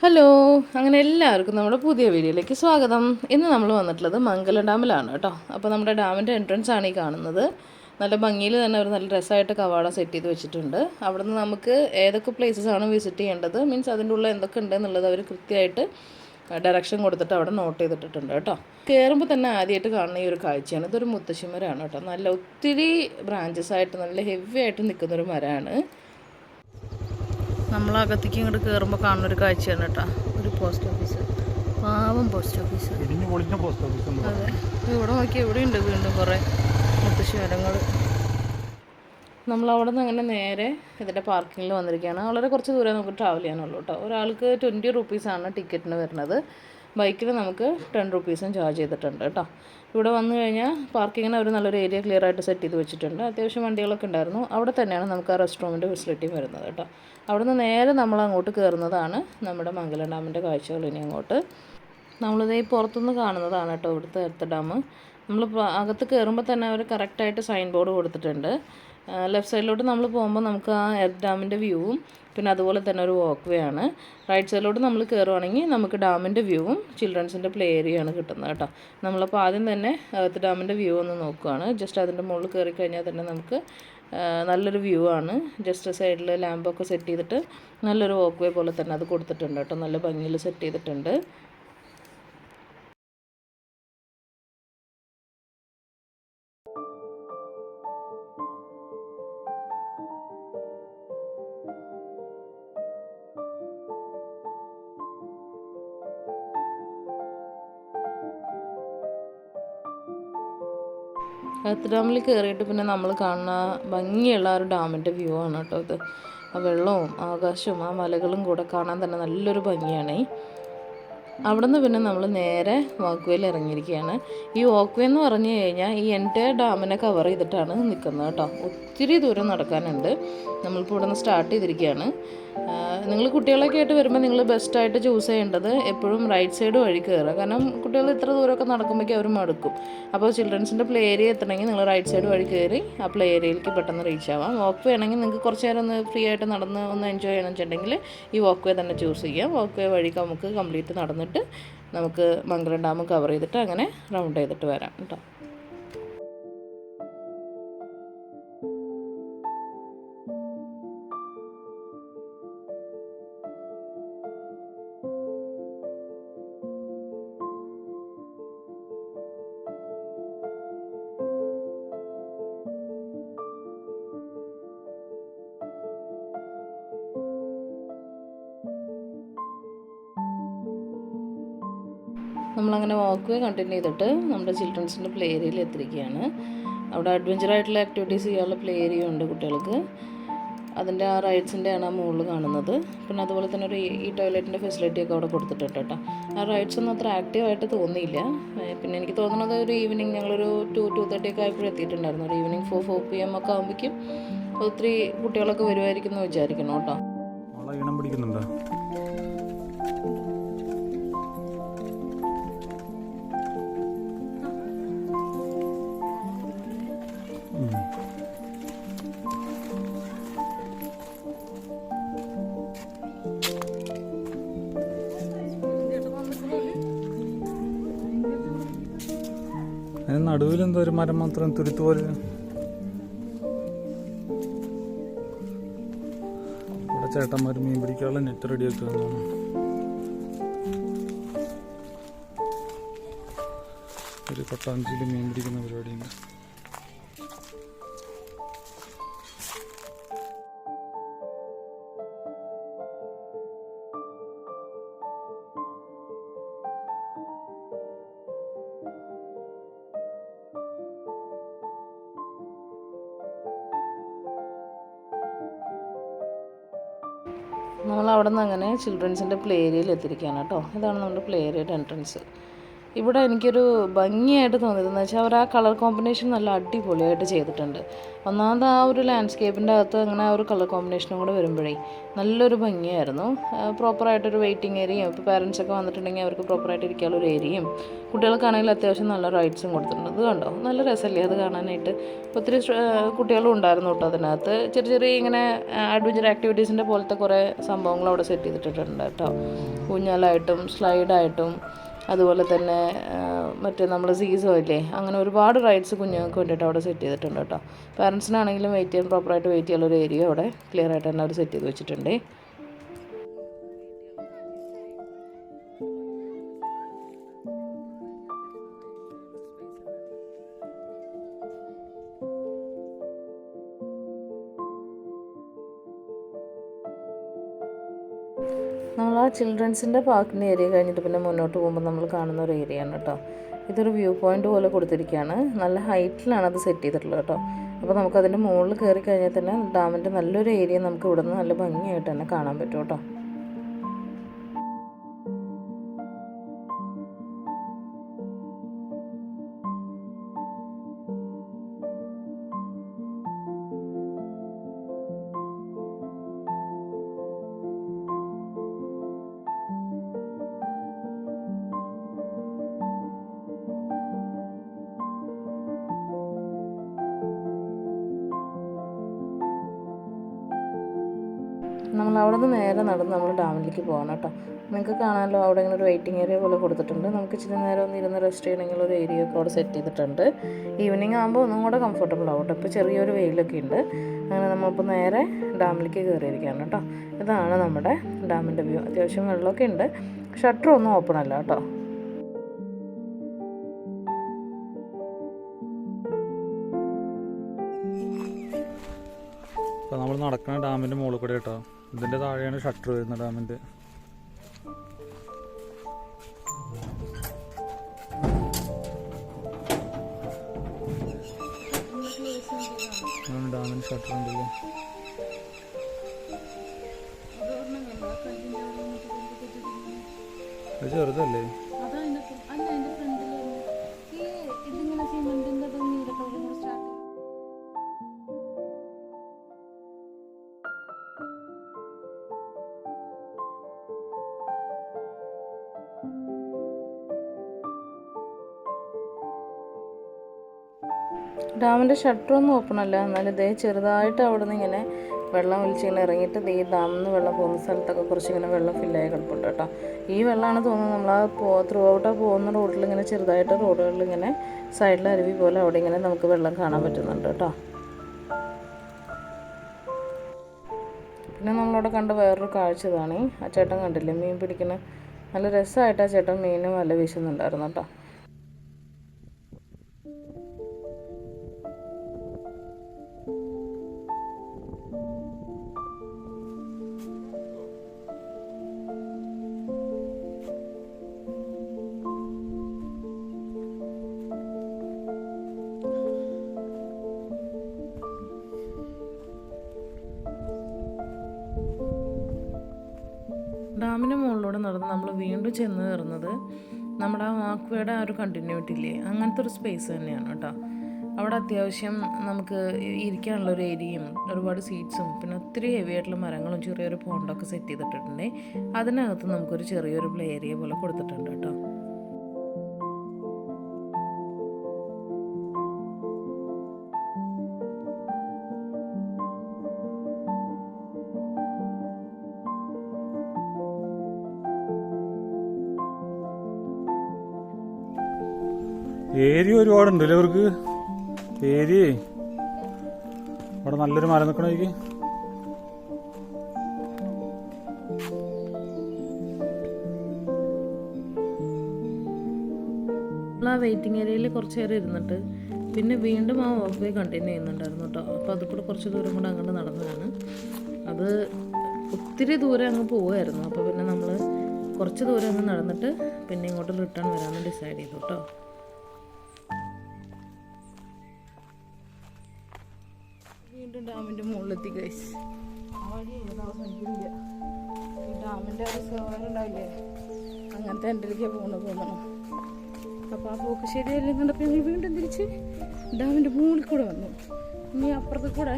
Hello, അങ്ങനെ എല്ലാവർക്കും നമ്മുടെ പുതിയ വീഡിയോയിലേക്ക് സ്വാഗതം. ഇന്ന് നമ്മൾ വന്നിട്ടുള്ളത് മംഗലം ഡാമിലാണ് കേട്ടോ. അപ്പോൾ നമ്മുടെ ഡാമിൻ്റെ എൻട്രൻസ് ആണ് ഈ കാണുന്നത്. നല്ല ഭംഗിയിൽ തന്നെ ഒരു നല്ല രസമായിട്ട് കവാടം സെറ്റ് ചെയ്ത് വെച്ചിട്ടുണ്ട്. അവിടെ നിന്ന് നമുക്ക് ഏതൊക്കെ പ്ലേസസ് ആണ് വിസിറ്റ് ചെയ്യേണ്ടത്, മീൻസ് അതിൻ്റെ ഉള്ളിൽ എന്തൊക്കെ ഉണ്ട് എന്നുള്ളത് അവർ കൃത്യമായിട്ട് ഡയറക്ഷൻ കൊടുത്തിട്ട് അവിടെ നോട്ട് ചെയ്തിട്ടുണ്ട് കേട്ടോ. കയറുമ്പോൾ തന്നെ ആദ്യമായിട്ട് കാണുന്ന ഈ ഒരു കാഴ്ചയാണ്. ഇതൊരു മുത്തശ്ശിമരമാണ് കേട്ടോ. നല്ല ഒത്തിരി ബ്രാഞ്ചസ് ആയിട്ട് നല്ല ഹെവി ആയിട്ട് നിൽക്കുന്നൊരു മരമാണ്. നമ്മളകത്തേക്ക് ഇങ്ങോട്ട് കയറുമ്പോൾ കാണുന്നൊരു കാഴ്ചയാണ് കേട്ടോ. ഒരു പോസ്റ്റ് ഓഫീസ്, പാവം പോസ്റ്റ് ഓഫീസ്. അതെ, ഇവിടെ നോക്കി എവിടെയുണ്ട് വീണ്ടും കുറേ മുത്തശ്ശി മരങ്ങൾ. നമ്മളവിടെ നിന്ന് അങ്ങനെ നേരെ ഇതിൻ്റെ പാർക്കിങ്ങിൽ വന്നിരിക്കുകയാണ്. വളരെ കുറച്ച് ദൂരം നമുക്ക് ട്രാവൽ ചെയ്യാനുള്ളൂ കേട്ടോ. ഒരാൾക്ക് 20 റുപ്പീസാണ് ടിക്കറ്റിന് വരുന്നത്. ബൈക്കിൽ നമുക്ക് 10 റുപ്പീസും ചാർജ് ചെയ്തിട്ടുണ്ട് കേട്ടോ. ഇവിടെ വന്നു കഴിഞ്ഞാൽ പാർക്കിങ്ങിന് അവർ നല്ലൊരു ഏരിയ ക്ലിയർ ആയിട്ട് സെറ്റ് ചെയ്ത് വെച്ചിട്ടുണ്ട്. അത്യാവശ്യം വണ്ടികളൊക്കെ ഉണ്ടായിരുന്നു. അവിടെ തന്നെയാണ് നമുക്ക് ആ റെസ്റ്റോറൻറ്റ് ഫെസിലിറ്റിയും വരുന്നത് കേട്ടോ. അവിടെ നിന്ന് നേരെ നമ്മൾ അങ്ങോട്ട് കയറുന്നതാണ് നമ്മുടെ മംഗലം ഡാമിൻ്റെ കാഴ്ചകൾ. ഇനി അങ്ങോട്ട് നമ്മളിത് ഈ പുറത്തുനിന്ന് കാണുന്നതാണ് കേട്ടോ ഇവിടുത്തെ എർത്ത് ഡാം. നമ്മൾ അകത്ത് കയറുമ്പോൾ തന്നെ അവർ കറക്റ്റായിട്ട് സൈൻ ബോർഡ് കൊടുത്തിട്ടുണ്ട്. ലെഫ്റ്റ് സൈഡിലോട്ട് നമ്മൾ പോകുമ്പോൾ നമുക്ക് ആ എർത്ത് ഡാമിൻ്റെ വ്യൂവും പിന്നെ അതുപോലെ തന്നെ ഒരു വാക്ക് വേ ആണ്. റൈറ്റ് സൈഡിലോട്ട് നമ്മൾ കയറുവാണെങ്കിൽ നമുക്ക് ഡാമിൻ്റെ വ്യൂവും ചിൽഡ്രൻസിൻ്റെ പ്ലേ ഏരിയയാണ് കിട്ടുന്നത് കേട്ടോ. നമ്മളപ്പോൾ ആദ്യം തന്നെ എർത്ത് ഡാമിൻ്റെ വ്യൂ ഒന്ന് നോക്കുകയാണ്. ജസ്റ്റ് അതിൻ്റെ മുകളിൽ കയറി കഴിഞ്ഞാൽ തന്നെ നമുക്ക് നല്ലൊരു വ്യൂ ആണ്. ജസ്റ്റ് സൈഡിൽ ലാമ്പൊക്കെ സെറ്റ് ചെയ്തിട്ട് നല്ലൊരു വാക്ക് വേ പോലെ തന്നെ അത് കൊടുത്തിട്ടുണ്ട് കേട്ടോ. നല്ല ഭംഗിയിൽ സെറ്റ് ചെയ്തിട്ടുണ്ട്. എർത്ത് ഡാമിൽ കയറിയിട്ട് പിന്നെ നമ്മൾ കാണുന്ന ഭംഗിയുള്ള ഒരു ഡാമിൻ്റെ വ്യൂ ആണ് കേട്ടോ ഇത്. ആ വെള്ളവും ആകാശവും ആ മലകളും കൂടെ കാണാൻ തന്നെ നല്ലൊരു ഭംഗിയാണ്. അവിടെ നിന്ന് പിന്നെ നമ്മൾ നേരെ വാക്ക് വേയിൽ ഇറങ്ങിയിരിക്കുകയാണ്. ഈ വാക്ക് വേ എന്ന് പറഞ്ഞു കഴിഞ്ഞാൽ ഈ എൻറ്റയർ ഡാമിനെ കവർ ചെയ്തിട്ടാണ് നിൽക്കുന്നത് കേട്ടോ. ഒത്തിരി ദൂരം നടക്കാനുണ്ട്. നമ്മളിപ്പോൾ ഇവിടെ നിന്ന് സ്റ്റാർട്ട് ചെയ്തിരിക്കുകയാണ്. നിങ്ങൾ കുട്ടികളൊക്കെ ആയിട്ട് വരുമ്പോൾ നിങ്ങൾ ബെസ്റ്റായിട്ട് ചൂസ് ചെയ്യേണ്ടത് എപ്പോഴും റൈറ്റ് സൈഡ് വഴി കയറുക. കാരണം കുട്ടികൾ ഇത്ര ദൂരമൊക്കെ നടക്കുമ്പോഴേക്കും അവർ മടുക്കും. അപ്പോൾ ചിൽഡ്രൻസിൻ്റെ പ്ലേ ഏരിയ എത്തണമെങ്കിൽ നിങ്ങൾ റൈറ്റ് സൈഡ് വഴി കയറി ആ പ്ലേ ഏരിയയിലേക്ക് പെട്ടെന്ന് റീച്ച് ആവാം. വാക്ക് വേ ആണെങ്കിൽ നിങ്ങൾക്ക് കുറച്ച് നേരം ഒന്ന് ഫ്രീ ആയിട്ട് നടന്ന് ഒന്ന് എൻജോയ് ചെയ്യണമെന്ന് വെച്ചിട്ടുണ്ടെങ്കിൽ ഈ വാക്ക് വേ തന്നെ ചൂസ് ചെയ്യാം. വാക്ക് വേ വഴി നമുക്ക് കംപ്ലീറ്റ് നടന്നിട്ട് നമുക്ക് മംഗലം ഡാം കവർ ചെയ്തിട്ട് അങ്ങനെ റൗണ്ട് ചെയ്തിട്ട് വരാം കേട്ടോ. നമ്മളങ്ങനെ വാക്ക് വേ കണ്ടിന്യൂ ചെയ്തിട്ട് നമ്മുടെ ചിൽഡ്രൻസിൻ്റെ പ്ലേ ഏരിയയിൽ എത്തിയിരിക്കുകയാണ്. അവിടെ അഡ്വഞ്ചറായിട്ടുള്ള ആക്ടിവിറ്റീസ് ചെയ്യാനുള്ള പ്ലേ ഏരിയ ഉണ്ട് കുട്ടികൾക്ക്. അതിൻ്റെ ആ റൈഡ്സിൻ്റെ ആണ് ആ മുകളിൽ കാണുന്നത്. പിന്നെ അതുപോലെ തന്നെ ഒരു ഈ ടോയ്ലറ്റിൻ്റെ ഫെസിലിറ്റിയൊക്കെ അവിടെ കൊടുത്തിട്ടുണ്ട് കേട്ടോ. ആ റൈഡ്സ് ഒന്നും അത്ര ആക്റ്റീവായിട്ട് തോന്നിയില്ല. പിന്നെ എനിക്ക് തോന്നുന്നത് ഒരു ഈവനിങ് ഞങ്ങളൊരു 2-2:30 ഒക്കെ ആയപ്പോഴും എത്തിയിട്ടുണ്ടായിരുന്നു. ഒരു ഈവനിങ് 4 PM ഒക്കെ ആകുമ്പോഴേക്കും ഒത്തിരി കുട്ടികളൊക്കെ വരുമായിരിക്കും എന്ന് വിചാരിക്കണം കേട്ടോ. ഈണം പിടിക്കുന്നുണ്ടോ? നടുവിലെന്തോ ഒരു മരം മാത്രം തുരുത്ത് പോലെ. ഇവിടെ ചേട്ടന്മാർ മീൻ പിടിക്കാനുള്ള നെറ്റ് റെഡിയാക്കി വന്നു. ഒരു കൊട്ടാഞ്ചിയിൽ മീൻ പിടിക്കുന്ന പരിപാടിയുണ്ട്. നമ്മൾ അവിടെ നിന്ന് അങ്ങനെ ചിൽഡ്രൻസിൻ്റെ പ്ലേ ഏരിയയിൽ എത്തിയിരിക്കുകയാണ് കേട്ടോ. ഇതാണ് നമ്മുടെ പ്ലേ ഏരിയയുടെ എൻട്രൻസ്. ഇവിടെ എനിക്കൊരു ഭംഗിയായിട്ട് തോന്നിയതെന്ന് വെച്ചാൽ അവർ ആ കളർ കോമ്പിനേഷൻ നല്ല അടിപൊളിയായിട്ട് ചെയ്തിട്ടുണ്ട്. ഒന്നാമത് ആ ഒരു ലാൻഡ്സ്കേപ്പിൻ്റെ അകത്ത് അങ്ങനെ ആ ഒരു കളർ കോമ്പിനേഷനും കൂടെ വരുമ്പോഴേ നല്ലൊരു ഭംഗിയായിരുന്നു. പ്രോപ്പറായിട്ടൊരു വെയിറ്റിംഗ് ഏരിയയും ഇപ്പോൾ പാരൻസൊക്കെ വന്നിട്ടുണ്ടെങ്കിൽ അവർക്ക് പ്രോപ്പറായിട്ട് ഇരിക്കാനുള്ള ഒരു ഏരിയയും കുട്ടികൾക്കാണെങ്കിൽ അത്യാവശ്യം നല്ല റൈറ്റ്സും കൊടുത്തിട്ടുണ്ട്. അത് കണ്ടോ, നല്ല രസമല്ലേ അത് കാണാനായിട്ട്. ഒത്തിരി കുട്ടികളും ഉണ്ടായിരുന്നു കേട്ടോ അതിനകത്ത്. ചെറിയ ചെറിയ ഇങ്ങനെ അഡ്വഞ്ചർ ആക്ടിവിറ്റീസിൻ്റെ പോലത്തെ കുറേ സംഭവങ്ങൾ അവിടെ സെറ്റ് ചെയ്തിട്ടുണ്ട് കേട്ടോ. ഊഞ്ഞാലായിട്ടും സ്ലൈഡായിട്ടും അതുപോലെ തന്നെ മറ്റേ നമ്മൾ സീസോ ഇല്ലേ, അങ്ങനെ ഒരുപാട് റൈഡ്സ് കുഞ്ഞുങ്ങൾക്ക് വേണ്ടിയിട്ട് അവിടെ സെറ്റ് ചെയ്തിട്ടുണ്ട് കേട്ടോ. പാരൻസിനാണെങ്കിലും വെയിറ്റ് ചെയ്യാൻ പ്രോപ്പറായിട്ട് വെയിറ്റ് ചെയ്യാനുള്ളൊരു ഏരിയ അവിടെ ക്ലിയർ ആയിട്ട് തന്നെ അവർ സെറ്റ് ചെയ്ത് വെച്ചിട്ടുണ്ട്. നമ്മൾ ആ ചിൽഡ്രൻസിൻ്റെ പാർക്കിൻ്റെ ഏരിയ കഴിഞ്ഞിട്ട് പിന്നെ മുന്നോട്ട് പോകുമ്പോൾ നമ്മൾ കാണുന്ന ഒരു ഏരിയയാണ് കേട്ടോ. ഇതൊരു വ്യൂ പോയിൻ്റ് പോലെ കൊടുത്തിരിക്കുകയാണ്. നല്ല ഹൈറ്റിലാണ് അത് സെറ്റ് ചെയ്തിട്ടുള്ളത് കേട്ടോ. അപ്പോൾ നമുക്കതിൻ്റെ മുകളിൽ കയറി കഴിഞ്ഞാൽ തന്നെ ഡാമിൻ്റെ നല്ലൊരു ഏരിയ നമുക്ക് ഇവിടെ നിന്ന് നല്ല ഭംഗിയായിട്ട് തന്നെ കാണാൻ പറ്റും കേട്ടോ. നമ്മൾ അവിടെ നിന്ന് നേരെ നടന്ന് നമ്മൾ ഡാമിലേക്ക് പോകണം കേട്ടോ. നിങ്ങൾക്ക് കാണാമല്ലോ, അവിടെ ഇങ്ങനെ ഒരു വെയിറ്റിംഗ് ഏരിയ പോലെ കൊടുത്തിട്ടുണ്ട്. നമുക്ക് ഇച്ചിരി നേരം ഒന്ന് ഇരുന്ന് റെസ്റ്റ് ചെയ്യണമെങ്കിൽ ഒരു ഏരിയ ഒക്കെ അവിടെ സെറ്റ് ചെയ്തിട്ടുണ്ട്. ഈവനിങ് ആകുമ്പോൾ ഒന്നും കൂടെ കംഫർട്ടബിൾ ആവും കേട്ടോ. ഇപ്പോൾ ചെറിയൊരു വെയിലൊക്കെ ഉണ്ട്. അങ്ങനെ നമ്മളിപ്പോൾ നേരെ ഡാമിലേക്ക് കയറിയിരിക്കുകയാണ് കേട്ടോ. ഇതാണ് നമ്മുടെ ഡാമിൻ്റെ വ്യൂ. അത്യാവശ്യം വെള്ളമൊക്കെ ഉണ്ട്. ഷട്ടറൊന്നും ഓപ്പൺ അല്ല കേട്ടോ. അപ്പോൾ നമ്മൾ നടക്കുന്ന ഡാമിൻ്റെ മുകളിൽ കൂടെ കേട്ടോ. ഇതിൻ്റെ താഴെയാണ് ഷട്ടർ വരുന്നത് ഡാമിൻ്റെ. ഡാമിന് ഷട്ടർ ഉണ്ടല്ലോ. അത് ചെറുതല്ലേ? ഡാമിൻ്റെ ഷട്ടറൊന്നും ഓപ്പൺ അല്ല. എന്നാലും ഇതേ ചെറുതായിട്ട് അവിടെ നിന്ന് ഇങ്ങനെ വെള്ളം ഒലിച്ചിങ്ങനെ ഇറങ്ങിയിട്ട് ഈ ഡാമിൽ നിന്ന് വെള്ളം പോകുന്ന സ്ഥലത്തൊക്കെ കുറച്ചിങ്ങനെ വെള്ളം ഫില്ലായി കിടപ്പുണ്ട് കേട്ടോ. ഈ വെള്ളമാണ് തോന്നുന്നത് നമ്മൾ ആ ത്രൂ ഔട്ട് പോകുന്ന റോഡിൽ ഇങ്ങനെ ചെറുതായിട്ട് റോഡുകളിൽ ഇങ്ങനെ സൈഡിൽ അരുവി പോലെ അവിടെ ഇങ്ങനെ നമുക്ക് വെള്ളം കാണാൻ പറ്റുന്നുണ്ട് കേട്ടോ. പിന്നെ നമ്മളവിടെ കണ്ട വേറൊരു കാഴ്ച ഇതാണ്. ആ ചേട്ടൻ കണ്ടില്ലേ മീൻ പിടിക്കുന്ന. നല്ല രസമായിട്ട് ആ ചേട്ടൻ മീനും വല വീശുന്നുണ്ടായിരുന്നു കേട്ടോ. ഡാമിൻ്റെ മുകളിലൂടെ നടന്ന് നമ്മൾ വീണ്ടും ചെന്ന് കയറുന്നത് നമ്മുടെ ആ വാക്വേയുടെ ആ ഒരു കണ്ടിന്യൂറ്റി ഇല്ലേ, അങ്ങനത്തെ ഒരു സ്പേസ് തന്നെയാണ് കേട്ടോ. അവിടെ അത്യാവശ്യം നമുക്ക് ഇരിക്കാനുള്ളൊരു ഏരിയയും ഒരുപാട് സീറ്റ്സും പിന്നെ ഒത്തിരി ഹെവി ആയിട്ടുള്ള മരങ്ങളും ചെറിയൊരു പോണ്ടൊക്കെ സെറ്റ് ചെയ്തിട്ടുണ്ട്. അതിനകത്ത് നമുക്കൊരു ചെറിയൊരു പ്ലേ ഏരിയ പോലെ കൊടുത്തിട്ടുണ്ട് കേട്ടോ. ഏരിയ ഒരുപാടുണ്ടല്ലേ അവർക്ക്. ഏരിയ അവിടെ നല്ലൊരു മരം നിൽക്കണേക്ക്. ആ വെയിറ്റിംഗ് ഏരിയയിൽ കുറച്ച് നേരം ഇരുന്നിട്ട് പിന്നെ വീണ്ടും ആ വാക്ക് വേ കണ്ടിന്യൂ ചെയ്യുന്നുണ്ടായിരുന്നു കേട്ടോ. അപ്പോൾ അത് കൂടെ കുറച്ച് ദൂരം കൂടെ അങ്ങോട്ട് നടന്നതാണ്. അത് ഒത്തിരി ദൂരം അങ്ങ് പോവുമായിരുന്നു. അപ്പോൾ പിന്നെ നമ്മൾ കുറച്ച് ദൂരം അങ്ങ് നടന്നിട്ട് പിന്നെ ഇങ്ങോട്ട് റിട്ടേൺ വരാമെന്ന് ഡിസൈഡ് ചെയ്തു കേട്ടോ. വീണ്ടും ഡാമിൻ്റെ മുകളിലെത്തി ഗൈസ്. ആ വഴി അവസാനിക്കുന്നില്ല. ഡാമിൻ്റെ റിസർവറുണ്ടാവില്ലേ അങ്ങനത്തെ എൻ്റെലേക്ക് പോകണമെന്ന് തോന്നണം. അപ്പോൾ ആ പോക്ക് ശരിയല്ലെന്നുണ്ടപ്പോൾ ഞങ്ങൾ വീണ്ടും തിരിച്ച് ഡാമിൻ്റെ മുകളിൽ കൂടെ വന്നു. ഇനി അപ്പുറത്ത് കൂടെ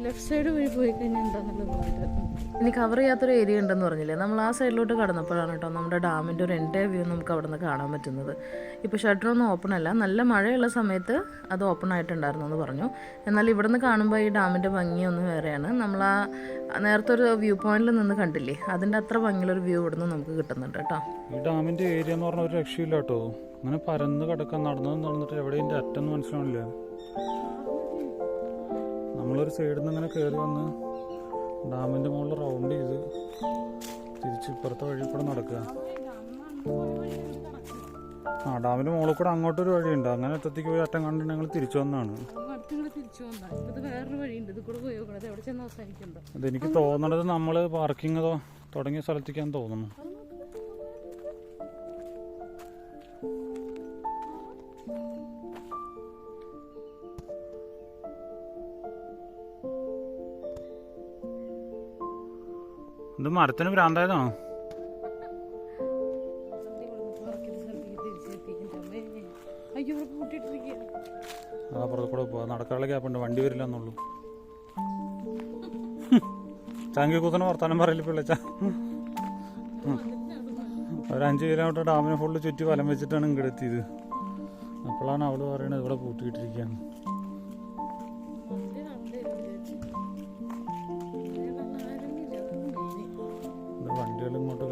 ലെഫ്റ്റ് സൈഡ് വഴി പോയി കഴിഞ്ഞാൽ എന്താണെന്നുള്ളത് നോക്കിയിട്ട് ഇനി കവർ ചെയ്യാത്തൊരു ഏരിയ ഉണ്ടെന്ന് പറഞ്ഞില്ലേ, നമ്മൾ ആ സൈഡിലോട്ട് കടന്നപ്പോഴാണ് കേട്ടോ നമ്മുടെ ഡാമിൻ്റെ ഒരു എൻറ്റയർ വ്യൂ നമുക്ക് അവിടെ നിന്ന് കാണാൻ പറ്റുന്നത്. ഇപ്പോൾ ഷട്ടറൊന്നും ഓപ്പൺ അല്ല, നല്ല മഴയുള്ള സമയത്ത് അത് ഓപ്പൺ ആയിട്ടുണ്ടായിരുന്നു എന്ന് പറഞ്ഞു. എന്നാൽ ഇവിടെ നിന്ന് കാണുമ്പോൾ ഈ ഡാമിൻ്റെ ഭംഗിയൊന്നും വേറെയാണ്. നമ്മൾ ആ നേരത്തെ ഒരു വ്യൂ പോയിന്റിൽ നിന്ന് കണ്ടില്ലേ, അതിൻ്റെ അത്ര ഭംഗിയുള്ളൊരു വ്യൂ ഇവിടെ നിന്ന് നമുക്ക് കിട്ടുന്നുണ്ട് കേട്ടോ. ഈ ഡാമിൻ്റെ ഏരിയ എന്ന് പറഞ്ഞാൽ ഒരു രക്ഷയില്ല കേട്ടോ. അങ്ങനെ പരന്ന് കിടക്കാൻ നടന്നിട്ട് എവിടെയും അറ്റം മനസ്സിലാവില്ല. നമ്മളൊരു സൈഡിൽ നിന്ന് ഇങ്ങനെ കയറി വന്ന് ഡാമിൻ്റെ മുകളിൽ റൗണ്ട് ചെയ്ത് തിരിച്ച് ഇപ്പുറത്തെ വഴി കൂടെ നടക്കുക. ഡാമിൻ്റെ മുകളിൽ കൂടെ അങ്ങോട്ടൊരു വഴിയുണ്ട്. അങ്ങനെ അറ്റത്തേക്ക് പോയി അറ്റം കണ്ടിട്ട് ഞങ്ങൾ തിരിച്ചു വന്നതാണ്. അതെനിക്ക് തോന്നണത് നമ്മൾ പാർക്കിംഗ് തുടങ്ങിയ സ്ഥലത്തേക്കാന്ന് തോന്നുന്നു. ഇത് മരത്തിന് ഭ്രാന്തായതാണോ? അതപ്പുറത്ത് കൂടെ പോവാ, നടക്കാനുള്ള ഗ്യാപ്പുണ്ട്, വണ്ടി വരില്ല എന്നുള്ളൂ. ചാങ്കി കൂത്തനെ വർത്താനം പറയില്ല പിള്ളച്ച. ഒരു 5 കിലോമീറ്റർ ഡാമിനെ ഫുള്ള് ചുറ്റി വലം വെച്ചിട്ടാണ് ഇങ്ങോട്ട് എത്തിയത്. അപ്പോഴാണ് അവള് പറയണത് ഇവിടെ പൂട്ടിയിട്ടിരിക്കുകയാണ്. വണ്ടികൾ ഇങ്ങോട്ട്